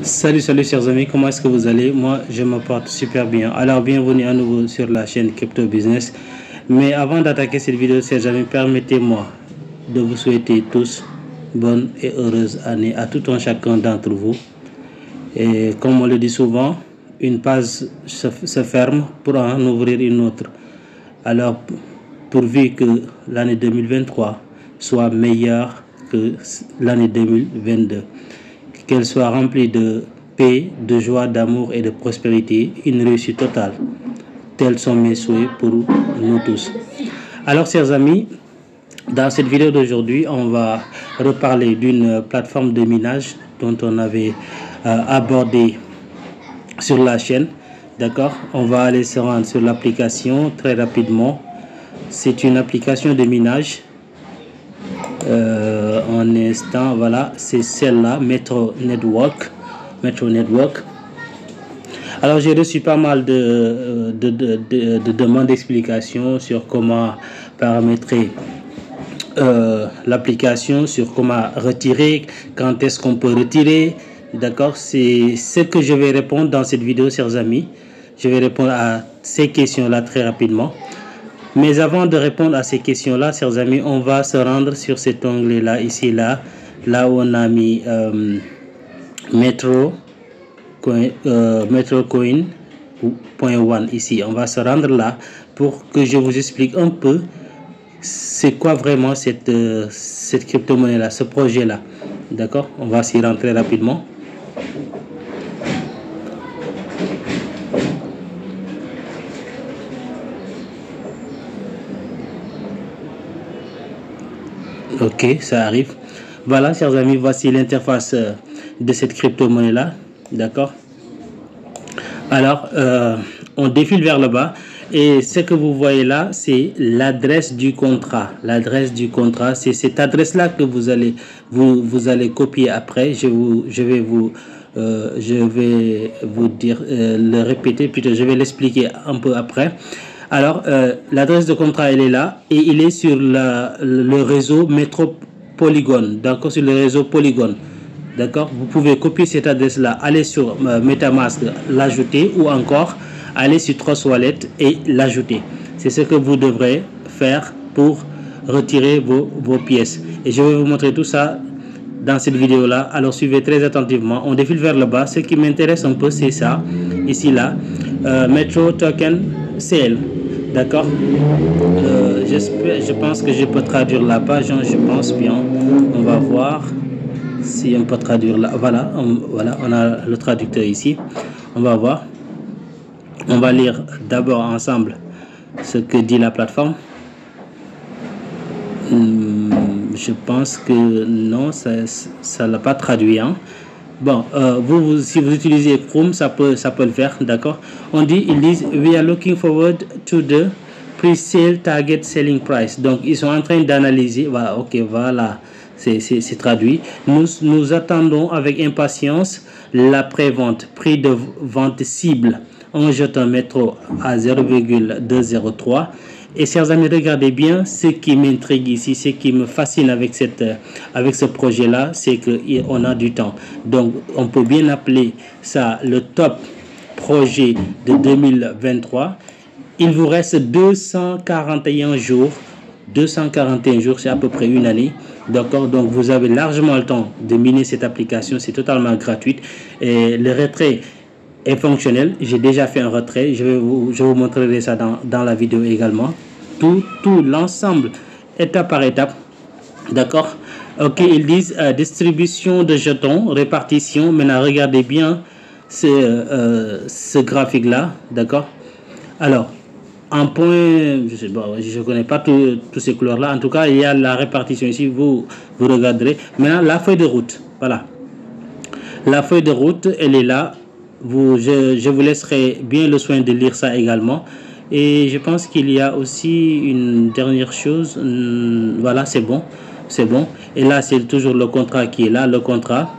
Salut chers amis, comment est-ce que vous allez? Moi je me porte super bien. Alors bienvenue à nouveau sur la chaîne Crypto Business. Mais avant d'attaquer cette vidéo chers amis, permettez-moi de vous souhaiter tous bonne et heureuse année à tout un chacun d'entre vous. Et comme on le dit souvent, une page se ferme pour en ouvrir une autre. Alors pourvu que l'année 2023 soit meilleure que l'année 2022. Qu'elle soit remplie de paix, de joie, d'amour et de prospérité, une réussite totale. Tels sont mes souhaits pour nous tous. Alors, chers amis, dans cette vidéo d'aujourd'hui, on va reparler d'une plateforme de minage dont on avait abordé sur la chaîne. D'accord? On va aller se rendre sur l'application très rapidement. C'est une application de minage. En instant, voilà, c'est celle-là, Metro Network. Alors j'ai reçu pas mal de demandes d'explications sur comment paramétrer l'application, sur comment retirer, quand est-ce qu'on peut retirer. D'accord, c'est ce que je vais répondre dans cette vidéo, chers amis. Je vais répondre à ces questions-là très rapidement. Mais avant de répondre à ces questions-là, chers amis, on va se rendre sur cet onglet-là, ici, là où on a mis MetroCoin.one, ici. On va se rendre là pour que je vous explique un peu c'est quoi vraiment cette crypto-monnaie-là, ce projet-là. D'accord? On va s'y rentrer rapidement. Ok, ça arrive. Voilà, chers amis, voici l'interface de cette crypto-monnaie là. D'accord. Alors, on défile vers le bas et ce que vous voyez là, c'est l'adresse du contrat. L'adresse du contrat, c'est cette adresse là que vous allez copier après. Je vais vous dire le répéter, plutôt je vais l'expliquer un peu après. Alors, l'adresse de contrat, elle est là et il est sur le réseau Metro Polygon, d'accord, sur le réseau Polygon. D'accord, vous pouvez copier cette adresse-là, aller sur MetaMask, l'ajouter ou encore aller sur Trust Wallet et l'ajouter. C'est ce que vous devrez faire pour retirer vos pièces. Et je vais vous montrer tout ça dans cette vidéo-là. Alors, suivez très attentivement. On défile vers le bas. Ce qui m'intéresse un peu, c'est ça, ici, là, Metro Token Sale. D'accord, je pense que je peux traduire la page, hein, je pense bien. On va voir si on peut traduire là. Voilà, on a le traducteur ici. On va voir. On va lire d'abord ensemble ce que dit la plateforme. Je pense que non, ça l'a pas traduit, hein. Bon, si vous utilisez Chrome, ça peut le faire, d'accord. Ils disent we are looking forward to the pre-sale target selling price. Donc ils sont en train d'analyser. Voilà, ok, voilà, c'est traduit. Nous attendons avec impatience la prévente, prix de vente cible. On jette un métro à 0,203. Et chers amis, regardez bien ce qui m'intrigue ici, ce qui me fascine avec ce projet-là, c'est qu'on a du temps. Donc, on peut bien appeler ça le top projet de 2023. Il vous reste 241 jours. 241 jours, c'est à peu près une année. D'accord, donc vous avez largement le temps de miner cette application. C'est totalement gratuit. Et le retrait est fonctionnel. J'ai déjà fait un retrait. Je vous montrerai ça dans la vidéo également. Tout l'ensemble, étape par étape. D'accord. Ok, ils disent distribution de jetons, répartition. Maintenant, regardez bien ce graphique-là. D'accord. Alors, en point, je ne connais pas tous ces couleurs-là. En tout cas, il y a la répartition ici. Vous regarderez. Maintenant, la feuille de route. Voilà. La feuille de route, elle est là. Je vous laisserai bien le soin de lire ça également. Et je pense qu'il y a aussi une dernière chose. Voilà, c'est bon. Et là, c'est toujours le contrat qui est là, le contrat.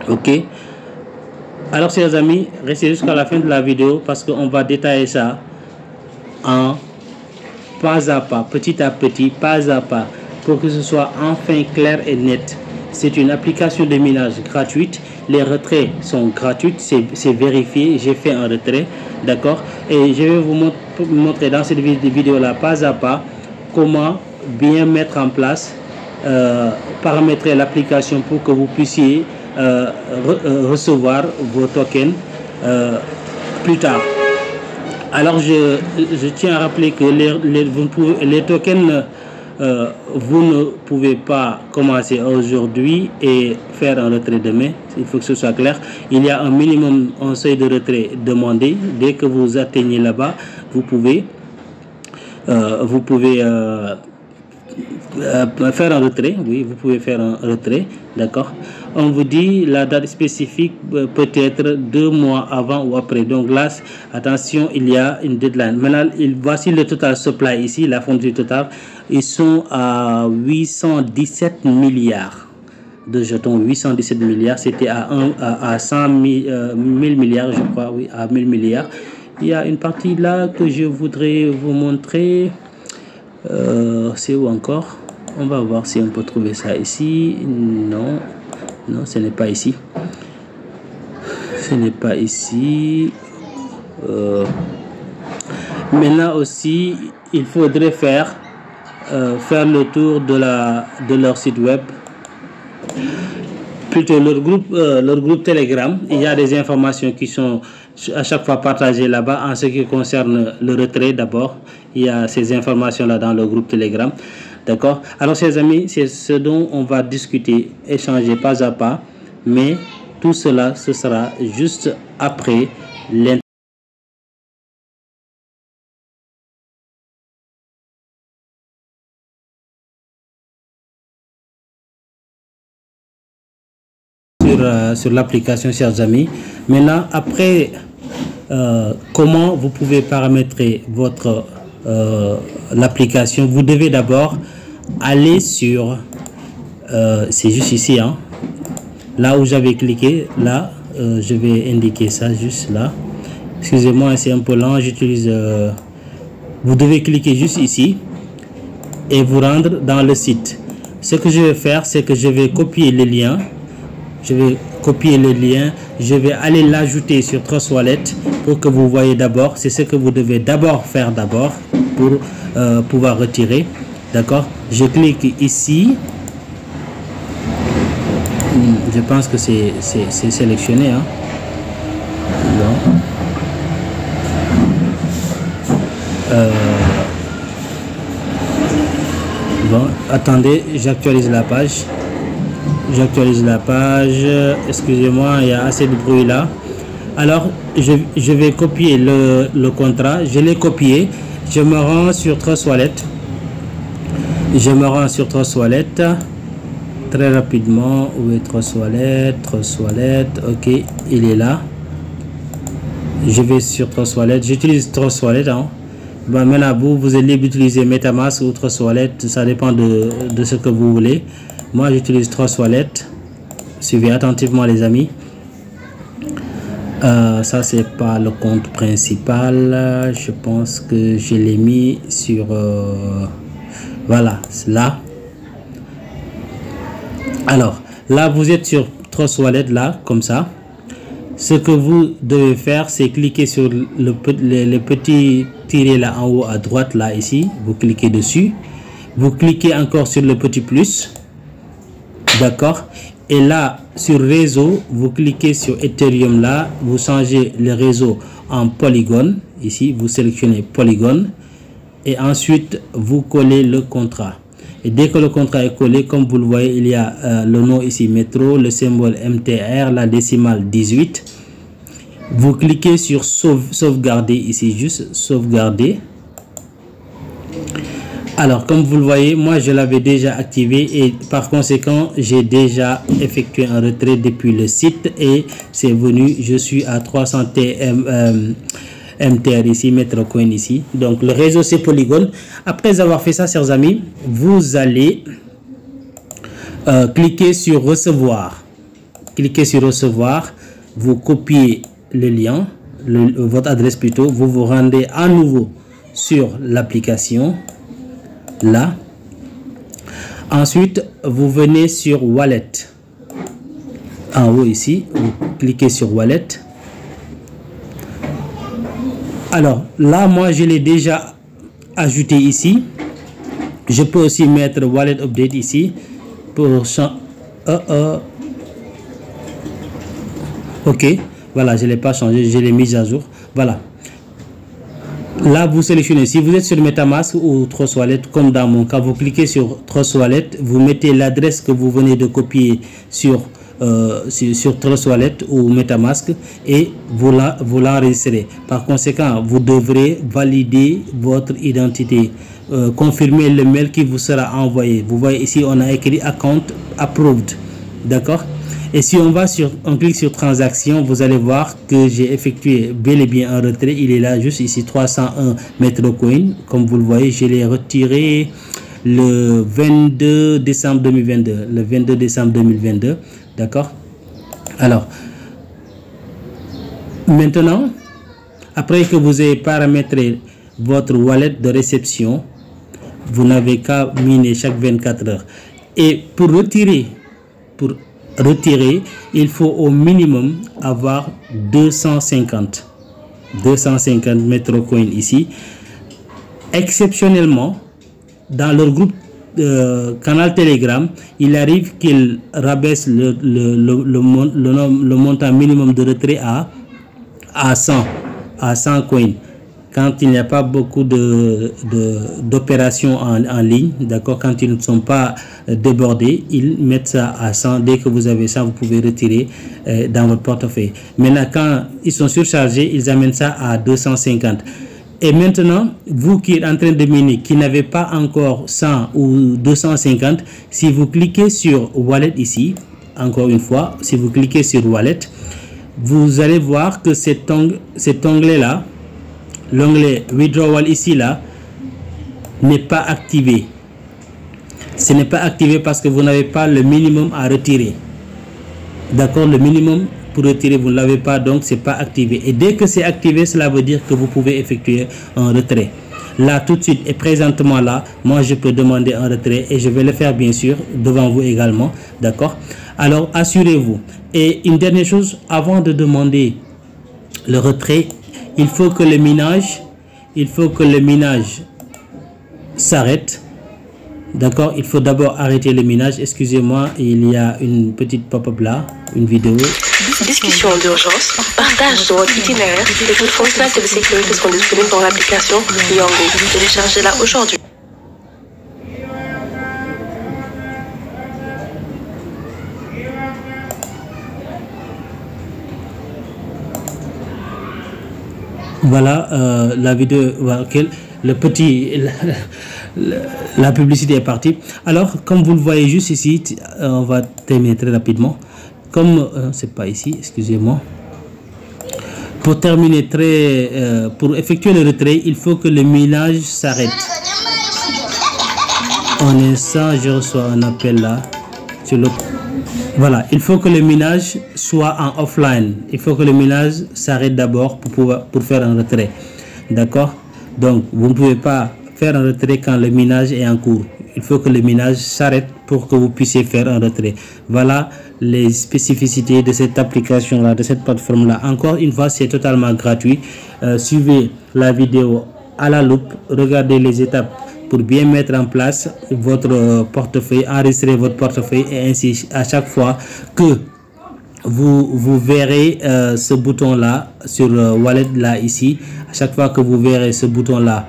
Ok. Alors, chers amis, restez jusqu'à la fin de la vidéo parce qu'on va détailler ça en pas à pas, petit à petit, pas à pas, pour que ce soit enfin clair et net. C'est une application de minage gratuite les retraits sont gratuits, c'est vérifié, j'ai fait un retrait, d'accord. Et je vais vous montrer dans cette vidéo là pas à pas comment bien mettre en place, paramétrer l'application pour que vous puissiez recevoir vos tokens plus tard. Alors je tiens à rappeler que les tokens, vous ne pouvez pas commencer aujourd'hui et faire un retrait demain. Il faut que ce soit clair. Il y a un minimum, un seuil de retrait demandé. Dès que vous atteignez là-bas, vous pouvez faire un retrait. Oui, vous pouvez faire un retrait, d'accord. On vous dit la date spécifique peut être 2 mois avant ou après. Donc là, attention, il y a une deadline. Maintenant, voici le total supply ici, la fourniture totale. Ils sont à 817 milliards de jetons. 817 milliards, c'était à 100 000 milliards, je crois, oui, à 1000 milliards. Il y a une partie là que je voudrais vous montrer. C'est où encore? On va voir si on peut trouver ça ici. Non, non, ce n'est pas ici. Ce n'est pas ici. Maintenant aussi, il faudrait faire le tour de leur site web, plutôt leur groupe Telegram. Il y a des informations qui sont à chaque fois partagées là-bas en ce qui concerne le retrait. D'abord, il y a ces informations là dans le groupe Telegram, d'accord. Alors chers amis, c'est ce dont on va discuter, échanger pas à pas, mais tout cela ce sera juste après l'interview sur l'application, chers amis. Maintenant, après, comment vous pouvez paramétrer votre l'application? Vous devez d'abord aller sur c'est juste ici, hein, là où j'avais cliqué. Là, je vais indiquer ça juste là. Excusez-moi, c'est un peu lent, j'utilise vous devez cliquer juste ici et vous rendre dans le site. Ce que je vais faire, c'est que je vais copier le lien. Je vais copier le lien, je vais aller l'ajouter sur Trust Wallet pour que vous voyez d'abord. C'est ce que vous devez d'abord faire d'abord pour pouvoir retirer, d'accord. Je clique ici. Je pense que c'est sélectionné, hein. Bon, attendez, j'actualise la page. Excusez-moi, il y a assez de bruit là. Alors je vais copier le contrat. Je l'ai copié. Je me rends sur Trust Wallet. Très rapidement. Où est Trust Wallet? Ok, il est là. Je vais sur Trust Wallet. J'utilise Trust Wallet, hein. Bon, maintenant vous êtes libre d'utiliser MetaMask ou Trust Wallet, ça dépend de ce que vous voulez. Moi, j'utilise Trust Wallet. Suivez attentivement, les amis. Ça, c'est pas le compte principal. Je pense que je l'ai mis sur... voilà, là. Alors, là, vous êtes sur Trust Wallet, là, comme ça. Ce que vous devez faire, c'est cliquer sur le petit tiret là en haut à droite, là, ici. Vous cliquez dessus. Vous cliquez encore sur le petit plus. D'accord, et là sur réseau, vous cliquez sur Ethereum là, vous changez le réseau en Polygon. Ici vous sélectionnez Polygon et ensuite vous collez le contrat. Et dès que le contrat est collé, comme vous le voyez, il y a le nom ici métro, le symbole MTR, la décimale 18. Vous cliquez sur sauvegarder ici, juste sauvegarder. Alors, comme vous le voyez, moi je l'avais déjà activé et par conséquent, j'ai déjà effectué un retrait depuis le site et c'est venu. Je suis à 300 MTR ici, MetroCoin ici. Donc, le réseau c'est Polygon. Après avoir fait ça, chers amis, vous allez cliquer sur recevoir. Cliquez sur recevoir, vous copiez le lien, votre adresse plutôt, vous vous rendez à nouveau sur l'application. Là, ensuite vous venez sur Wallet. en haut ici, vous cliquez sur Wallet. Alors là, moi je l'ai déjà ajouté ici. Je peux aussi mettre Wallet Update ici pour ok, voilà, je ne l'ai pas changé, je l'ai mis à jour. Voilà. Là, vous sélectionnez, si vous êtes sur MetaMask ou Trust Wallet, comme dans mon cas, vous cliquez sur Trust Wallet, vous mettez l'adresse que vous venez de copier sur Trust Wallet ou MetaMask et vous l'enregistrez. Par conséquent, vous devrez valider votre identité, confirmer le mail qui vous sera envoyé. Vous voyez ici, on a écrit Account Approved. D'accord? Et si on clique sur transaction, vous allez voir que j'ai effectué bel et bien un retrait. Il est là, juste ici, 301 Metrocoin. Comme vous le voyez, je l'ai retiré le 22 décembre 2022. Le 22 décembre 2022. D'accord? Alors, maintenant, après que vous ayez paramétré votre wallet de réception, vous n'avez qu'à miner chaque 24 heures. Et pour retirer, il faut au minimum avoir 250 Metrocoin ici. Exceptionnellement, dans leur groupe canal Telegram, il arrive qu'il rabaisse le montant minimum de retrait à 100 coins. Quand il n'y a pas beaucoup d'opérations en ligne, d'accord, quand ils ne sont pas débordés, ils mettent ça à 100. Dès que vous avez ça, vous pouvez retirer dans votre portefeuille. Maintenant, quand ils sont surchargés, ils amènent ça à 250. Et maintenant, vous qui êtes en train de miner, qui n'avez pas encore 100 ou 250, si vous cliquez sur Wallet ici, encore une fois, si vous cliquez sur Wallet, vous allez voir que cet onglet-là, l'onglet Withdrawal ici, là, n'est pas activé. Ce n'est pas activé parce que vous n'avez pas le minimum à retirer. D'accord, le minimum pour retirer, vous ne l'avez pas, donc c'est pas activé. Et dès que c'est activé, cela veut dire que vous pouvez effectuer un retrait. Là, tout de suite, et présentement là, moi je peux demander un retrait et je vais le faire bien sûr devant vous également. D'accord? Alors, assurez-vous. Et une dernière chose, avant de demander le retrait, il faut que le minage s'arrête. D'accord, il faut d'abord arrêter le minage. Excusez-moi, il y a une petite pop-up là, une vidéo. Discussion d'urgence, partage de votre itinéraire et toutes fonctionnalités de sécurité sont disponibles dans l'application Yango. Téléchargez-la aujourd'hui. Voilà la vidéo, la publicité est partie. Alors, comme vous le voyez juste ici, on va terminer très rapidement. Comme c'est pas ici, excusez-moi. Pour terminer pour effectuer le retrait, il faut que le minage s'arrête. En instant, je reçois un appel là sur le. Voilà, il faut que le minage soit en offline. Il faut que le minage s'arrête d'abord pour faire un retrait. D'accord? Donc, vous ne pouvez pas faire un retrait quand le minage est en cours. Il faut que le minage s'arrête pour que vous puissiez faire un retrait. Voilà les spécificités de cette application-là, de cette plateforme-là. Encore une fois, c'est totalement gratuit. Suivez la vidéo à la loupe. Regardez les étapes pour bien mettre en place votre portefeuille, enregistrer votre portefeuille et ainsi à chaque fois que vous verrez ce bouton là sur Wallet là ici, à chaque fois que vous verrez ce bouton là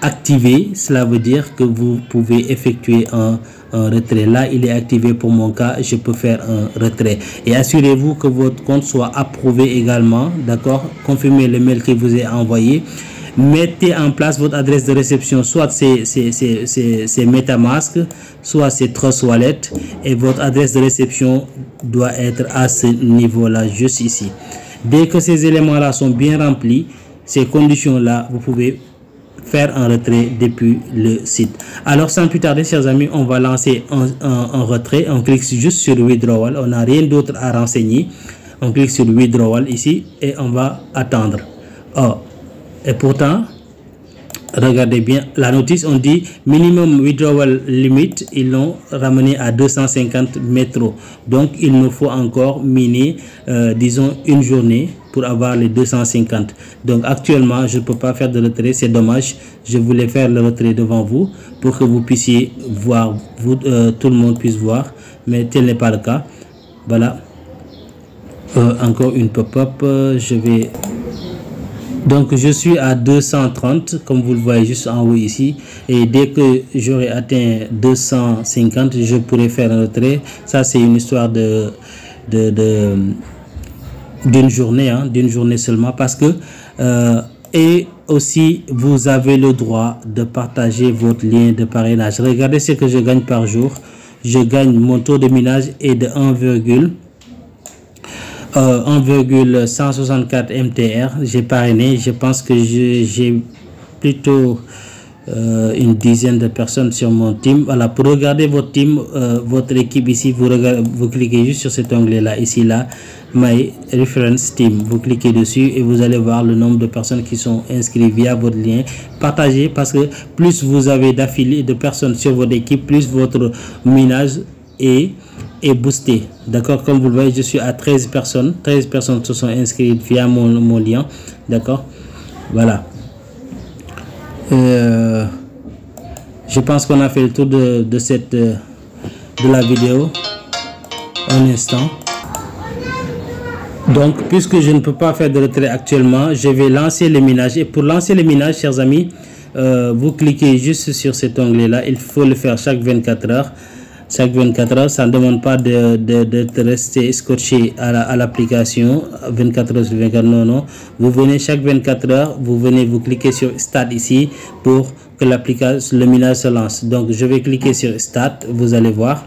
activé, cela veut dire que vous pouvez effectuer un retrait. Là il est activé pour mon cas, je peux faire un retrait. Et assurez-vous que votre compte soit approuvé également. D'accord, confirmez le mail qui vous est envoyé. Mettez en place votre adresse de réception, soit c'est MetaMask, soit c'est Trust Wallet, et votre adresse de réception doit être à ce niveau-là, juste ici. Dès que ces éléments-là sont bien remplis, ces conditions-là, vous pouvez faire un retrait depuis le site. Alors, sans plus tarder, chers amis, on va lancer un retrait. On clique juste sur Withdrawal. On n'a rien d'autre à renseigner. On clique sur Withdrawal ici et on va attendre. Oh. Et pourtant, regardez bien la notice, on dit minimum withdrawal limit, ils l'ont ramené à 250 métros. Donc il nous faut encore miner disons une journée pour avoir les 250. Donc actuellement je ne peux pas faire de retrait, c'est dommage. Je voulais faire le retrait devant vous pour que vous puissiez voir, tout le monde puisse voir, mais tel n'est pas le cas. Voilà, encore une pop-up. Je vais, donc je suis à 230 comme vous le voyez juste en haut ici, et dès que j'aurai atteint 250 je pourrai faire un retrait. Ça c'est une histoire d'une journée, d'une journée seulement, parce que et aussi vous avez le droit de partager votre lien de parrainage. Regardez ce que je gagne par jour. Je gagne, mon taux de minage est de 1,164 MTR. J'ai parrainé, je pense que j'ai plutôt une dizaine de personnes sur mon team. Voilà, pour regarder votre team, votre équipe ici, vous cliquez juste sur cet onglet là, ici là, My Reference Team. Vous cliquez dessus et vous allez voir le nombre de personnes qui sont inscrites via votre lien. Partagez, parce que plus vous avez d'affiliés de personnes sur votre équipe, plus votre minage est boosté. D'accord, comme vous le voyez, je suis à 13 personnes. 13 personnes se sont inscrites via mon lien. D'accord, voilà. Je pense qu'on a fait le tour de la vidéo. Un instant. Donc puisque je ne peux pas faire de retrait actuellement, je vais lancer le minage. Et pour lancer le minage, chers amis, vous cliquez juste sur cet onglet là. Il faut le faire chaque 24 heures. Chaque 24 heures, ça ne demande pas de rester scotché à l'application 24 heures sur 24. Non, vous venez chaque 24 heures, vous cliquez sur Start ici pour que l'application, le minage se lance. Donc je vais cliquer sur Start, vous allez voir.